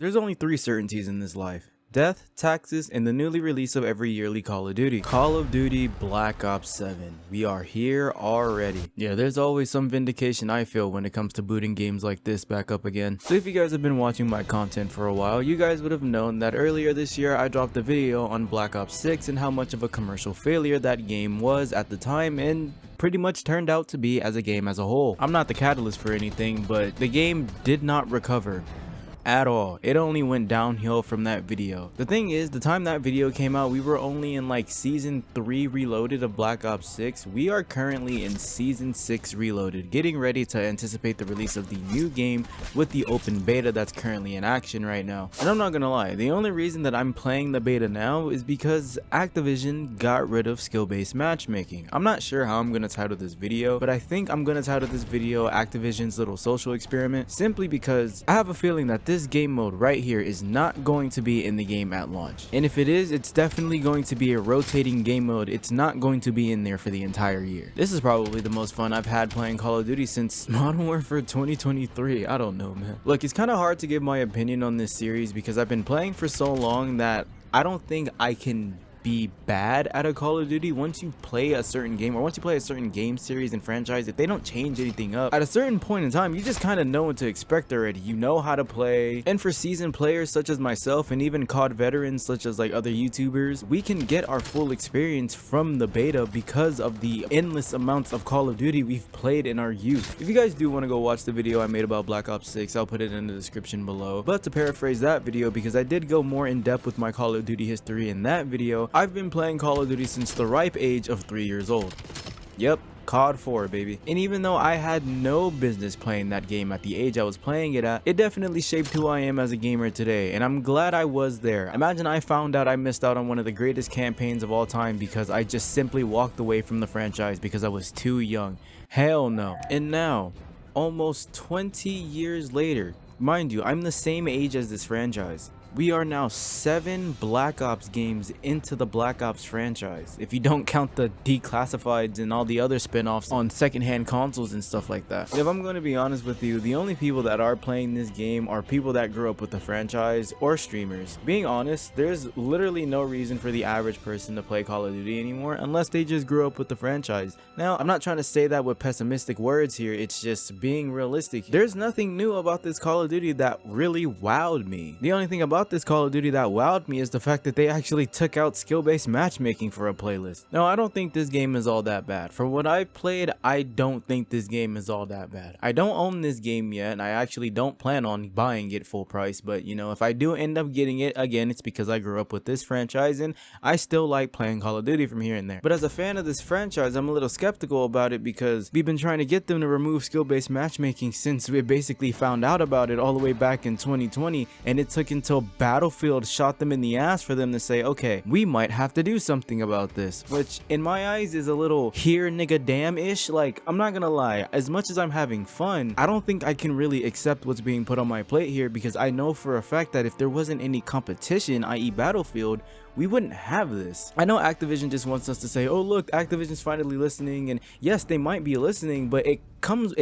There's only 3 certainties in this life: death, taxes, and the newly release of every yearly Call of Duty. Call of Duty Black Ops 7. We are here already. Yeah, there's always some vindication I feel when it comes to booting games like this back up again. So if you guys have been watching my content for a while, you guys would have known that earlier this year I dropped a video on Black Ops 6 and how much of a commercial failure that game was at the time, and pretty much turned out to be as a game as a whole. I'm not the catalyst for anything, but the game did not recover at all. It only went downhill from that video. The thing is, the time that video came out, we were only in like season 3 reloaded of Black Ops 6. We are currently in season 6 reloaded, getting ready to anticipate the release of the new game with the open beta that's currently in action right now. And I'm not gonna lie, the only reason that I'm playing the beta now is because Activision got rid of skill-based matchmaking. I'm not sure how I'm gonna title this video, but I think I'm gonna title this video Activision's little social experiment, simply because I have a feeling that this game mode right here is not going to be in the game at launch, and if it is, it's definitely going to be a rotating game mode. It's not going to be in there for the entire year. This is probably the most fun I've had playing Call of Duty since Modern Warfare 2023. I don't know, man. Look, it's kind of hard to give my opinion on this series because I've been playing for so long that I don't think I can be bad at a Call of Duty. Once you play a certain game, or once you play a certain game series and franchise, if they don't change anything up at a certain point in time, you just kind of know what to expect already. You know how to play. And for seasoned players such as myself, and even COD veterans such as like other YouTubers, we can get our full experience from the beta because of the endless amounts of Call of Duty we've played in our youth. If you guys do want to go watch the video I made about Black Ops 6, I'll put it in the description below. But to paraphrase that video, because I did go more in depth with my Call of Duty history in that video, I've been playing Call of Duty since the ripe age of 3 years old. Yep, COD 4, baby. And even though I had no business playing that game at the age I was playing it at, it definitely shaped who I am as a gamer today, and I'm glad I was there. Imagine I found out I missed out on one of the greatest campaigns of all time because I just simply walked away from the franchise because I was too young. Hell no. And now, almost 20 years later, mind you, I'm the same age as this franchise. We are now 7 Black Ops games into the Black Ops franchise, if you don't count the declassifieds and all the other spin-offs on secondhand consoles and stuff like that. If I'm going to be honest with you, the only people that are playing this game are people that grew up with the franchise or streamers. Being honest, there's literally no reason for the average person to play Call of Duty anymore unless they just grew up with the franchise. Now, I'm not trying to say that with pessimistic words here, it's just being realistic. There's nothing new about this Call of Duty that really wowed me. The only thing about this Call of Duty that wowed me is the fact that they actually took out skill-based matchmaking for a playlist. Now, I don't think this game is all that bad. For what I played, I don't think this game is all that bad. I don't own this game yet, and I actually don't plan on buying it full price, but you know, if I do end up getting it, again, it's because I grew up with this franchise and I still like playing Call of Duty from here and there. But as a fan of this franchise, I'm a little skeptical about it because we've been trying to get them to remove skill-based matchmaking since we basically found out about it all the way back in 2020, and it took until Battlefield shot them in the ass for them to say, okay, we might have to do something about this, which in my eyes is a little here nigga damn ish. Like, I'm not gonna lie, as much as I'm having fun, I don't think I can really accept what's being put on my plate here, because I know for a fact that if there wasn't any competition, i.e. Battlefield, we wouldn't have this. I know Activision just wants us to say, oh look, Activision's finally listening, and yes, they might be listening, but it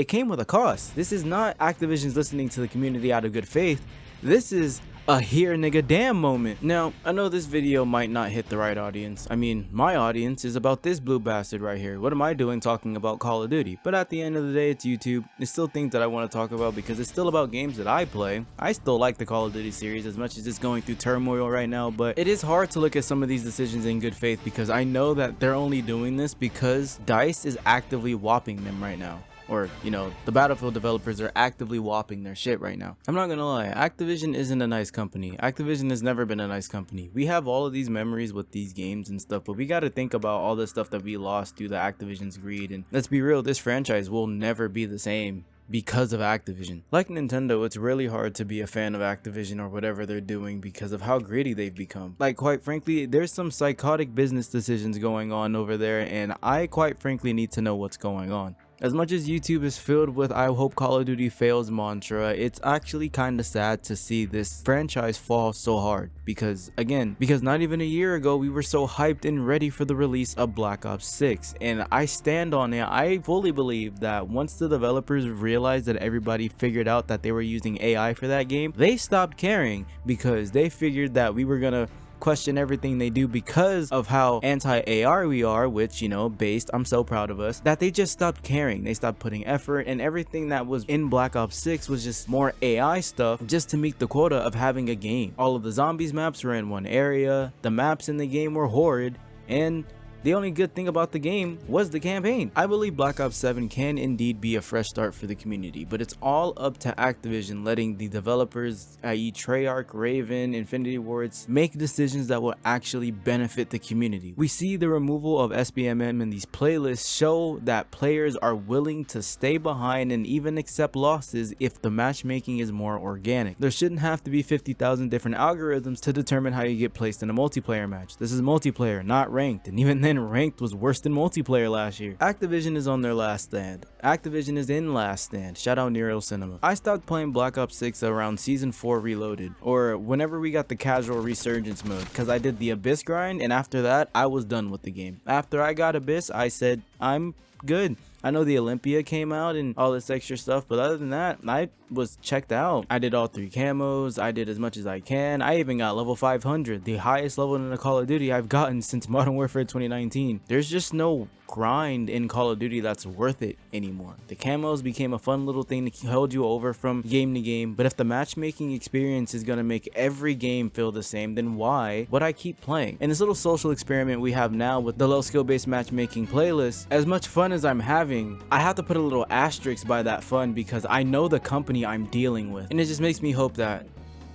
came with a cost. This is not Activision's listening to the community out of good faith. This is a here nigga damn moment. Now, I know this video might not hit the right audience. I mean, my audience is about this blue bastard right here. What am I doing talking about Call of Duty? But at the end of the day, it's YouTube. It's still things that I want to talk about because it's still about games that I play. I still like the Call of Duty series as much as it's going through turmoil right now, but it is hard to look at some of these decisions in good faith because I know that they're only doing this because DICE is actively whopping them right now. Or, you know, the Battlefield developers are actively whopping their shit right now. I'm not gonna lie, Activision isn't a nice company. Activision has never been a nice company. We have all of these memories with these games and stuff, but we gotta think about all the stuff that we lost due to Activision's greed. And let's be real, this franchise will never be the same because of Activision. Like Nintendo, it's really hard to be a fan of Activision or whatever they're doing because of how greedy they've become. Like, quite frankly, there's some psychotic business decisions going on over there, and I quite frankly need to know what's going on. As much as YouTube is filled with "I hope Call of Duty fails" mantra, it's actually kind of sad to see this franchise fall so hard, because not even a year ago we were so hyped and ready for the release of Black Ops 6, and I stand on it. I fully believe that once the developers realized that everybody figured out that they were using AI for that game, they stopped caring, because they figured that we were gonna question everything they do because of how anti-AR we are, which, you know, based, I'm so proud of us, that they just stopped caring. They stopped putting effort, and everything that was in Black Ops 6 was just more AI stuff just to meet the quota of having a game. All of the zombies maps were in one area, the maps in the game were horrid, and the only good thing about the game was the campaign. I believe Black Ops 7 can indeed be a fresh start for the community, but it's all up to Activision letting the developers, i.e. Treyarch, Raven, Infinity Wards, make decisions that will actually benefit the community. We see the removal of SBMM in these playlists show that players are willing to stay behind and even accept losses if the matchmaking is more organic. There shouldn't have to be 50,000 different algorithms to determine how you get placed in a multiplayer match. This is multiplayer, not ranked, and even then ranked was worse than multiplayer last year. Activision is on their last stand. Activision is in last stand. Shout out Nero Cinema. I stopped playing Black Ops 6 around season 4 Reloaded, or whenever we got the casual resurgence mode, because I did the Abyss grind, and after that I was done with the game. After I got Abyss, I said I'm good. I know the Olympia came out and all this extra stuff, but other than that, I was checked out. I did all 3 camos, I did as much as I can. I even got level 500, the highest level in the Call of Duty I've gotten since Modern Warfare 2019. There's just no grind in Call of Duty that's worth it anymore. The camos became a fun little thing to hold you over from game to game, but if the matchmaking experience is gonna make every game feel the same, then why would I keep playing? And this little social experiment we have now with the low skill based matchmaking playlist, as much fun as I'm having, I have to put a little asterisk by that fun, because I know the company I'm dealing with, and it just makes me hope that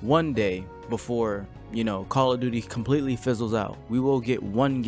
one day, before, you know, Call of Duty completely fizzles out, we will get one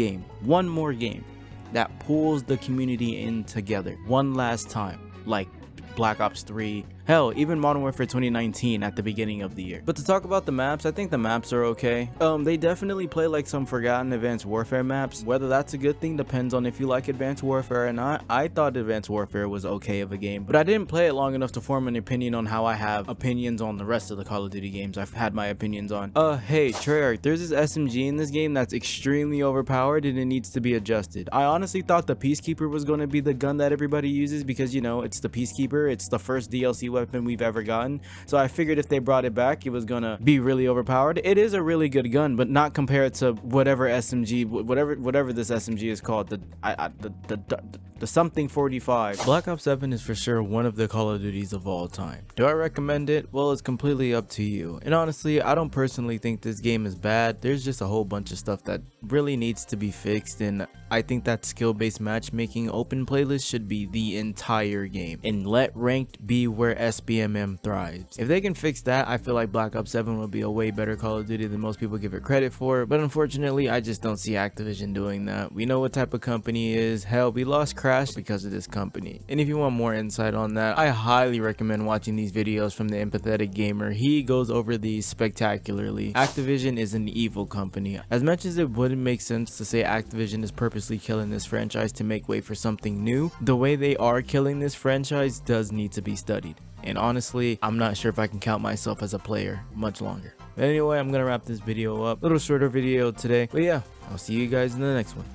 more game that pulls the community in together one last time, like Black Ops 3, hell, even Modern Warfare 2019 at the beginning of the year. But to talk about the maps, I think the maps are okay. They definitely play like some forgotten Advanced Warfare maps. Whether that's a good thing depends on if you like Advanced Warfare or not. I thought Advanced Warfare was okay of a game, but I didn't play it long enough to form an opinion on how I have opinions on the rest of the Call of Duty games I've had my opinions on. Hey, Treyarch, there's this SMG in this game that's extremely overpowered and it needs to be adjusted. I honestly thought the Peacekeeper was going to be the gun that everybody uses, because, you know, it's the Peacekeeper, it's the first DLC weapon we've ever gotten, so I figured if they brought it back it was gonna be really overpowered. It is a really good gun, but not compared to whatever SMG, whatever this SMG is called, the something 45. Black Ops 7 is for sure one of the Call of Duties of all time. Do I recommend it? Well, it's completely up to you, and honestly I don't personally think this game is bad. There's just a whole bunch of stuff that really needs to be fixed, and I think that skill-based matchmaking open playlist should be the entire game, and let ranked be where SBMM thrives. If they can fix that, I feel like Black Ops 7 will be a way better Call of Duty than most people give it credit for, but unfortunately I just don't see Activision doing that. We know what type of company it is. Hell, we lost Crash because of this company, and if you want more insight on that, I highly recommend watching these videos from the Empathetic Gamer. He goes over these spectacularly. Activision is an evil company. As much as it wouldn't make sense to say Activision is purposely killing this franchise to make way for something new, the way they are killing this franchise does need to be studied, and honestly I'm not sure if I can count myself as a player much longer. But anyway, I'm gonna wrap this video up. Little shorter video today, but yeah, I'll see you guys in the next one.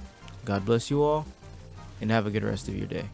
God bless you all, and have a good rest of your day.